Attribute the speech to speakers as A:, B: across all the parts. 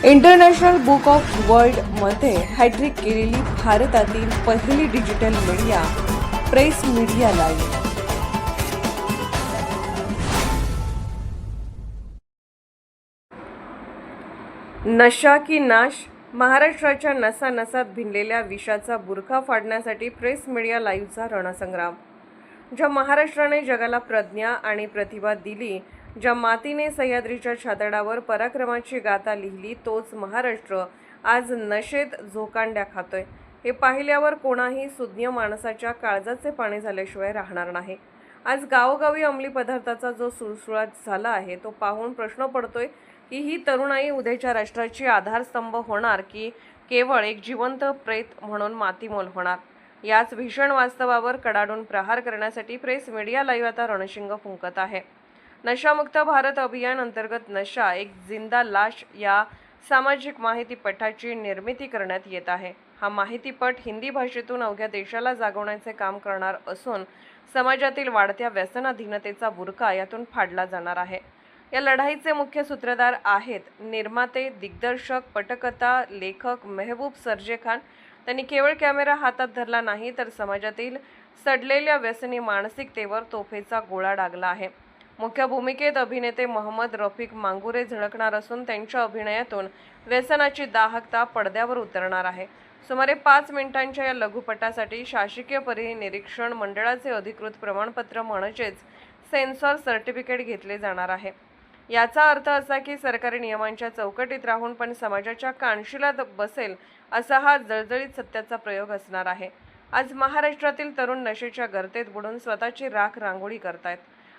A: International book of वर्ल्डमध्ये hat trick केलेली भारतातील पहिली digital media press media live. नशा की नाश, महाराष्ट्राच्या नसानसात भिनलेल्या विषाचा बुरखा फाडण्यासाठी प्रेस मीडिया लाईव्हचा रणसंग्राम. ज्या महाराष्ट्राने जगाला प्रज्ञा आणि प्रतिभा दिली, ज्या मातीने सह्याद्रीच्या छातडावर पराक्रमाची गाथा लिहिली, तोच महाराष्ट्र आज नशेत झोकांड्या खातोय. हे पाहिल्यावर कोणाही सुज्ञ माणसाच्या काळजाचे पाणी झाल्याशिवाय राहणार नाही. आज गावोगावी अंमली पदार्थाचा जो सुळसुळाट झाला आहे, तो पाहून प्रश्न पडतोय की ही तरुणाई उद्याच्या राष्ट्राची आधारस्तंभ होणार की केवळ एक जिवंत प्रेत म्हणून मातीमोल होणार. याच भीषण वास्तवावर कडाडून प्रहार करण्यासाठी प्रेस मीडिया लाईव्ह आता रणशिंग फुंकत आहे. नशामुक्त भारत अभियान अंतर्गत नशा एक जिंदा लाश या सामाजिक माहितीपटाची निर्मिती करण्यात येत आहे. हा माहितीपट हिंदी भाषेतून अवघ्या देशाला जागवण्याचे काम करणार असून समाजातील वाढत्या व्यसनाधीनतेचा बुरखा यातून फाडला जाणार आहे. या लढाईचे मुख्य सूत्रधार आहेत निर्माते, दिग्दर्शक, पटकथा लेखक मेहबूब सर्जे खान. त्यांनी केवळ कॅमेरा हातात धरला नाही, तर समाजातील सडलेल्या व्यसनी मानसिकतेवर तोफेचा गोळा डागला आहे. मुख्य भूमिकेत अभिनेते मोहम्मद रफिक मांगुरे झळकणार असून त्यांच्या अभिनयातून व्यसनाची दाहकता पडद्यावर उतरणार आहे. सुमारे 5 मिनिटांच्या या लघुपटासाठी शासकीय परिनिरीक्षण मंडळाचे अधिकृत प्रमाणपत्र म्हणजेच सेन्सॉर सर्टिफिकेट घेतले जाणार आहे. याचा अर्थ असा की सरकारी नियमांच्या चौकटीत राहून पण समाजाच्या कानशिला बसेल असा हा जळजळीत सत्याचा प्रयोग असणार आहे. आज महाराष्ट्रातील तरुण नशेच्या गर्तेत बुडून स्वतःची राख रांगोळी करतायत.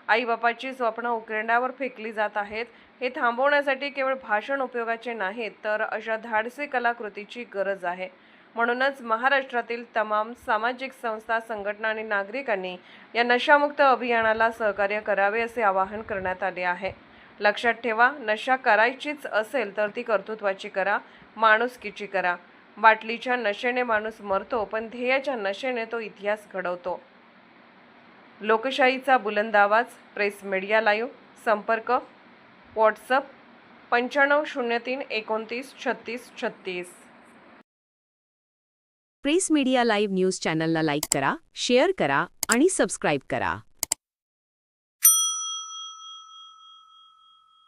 A: आईबापाची स्वप्न उकिरड्यावर फेकली जात आहेत. हे थांबवण्यासाठी केवळ भाषण उपयोगाचे नाहीत, तर अशा धाडसी कलाकृतीची गरज आहे. म्हणूनच महाराष्ट्रातील तमाम सामाजिक संस्था, संघटना आणि नागरिकांनी या नशामुक्त अभियानाला सहकार्य करावे असे आवाहन करण्यात आले आहे. लक्षात ठेवा, नशा करायचीच असेल तर ती कर्तृत्वाची करा, माणुसकीची करा. बाटलीच्या नशेने माणूस मरतो, पण ध्येयाच्या नशेने तो इतिहास घडवतो. लोकशाहीचा बुलंद आवाज, प्रेस मीडिया लाईव्ह. संपर्क WhatsApp 9503 29 36 36.
B: Press media live news चॅनलला लाईक करा, शेअर करा आणि सबस्क्राईब करा.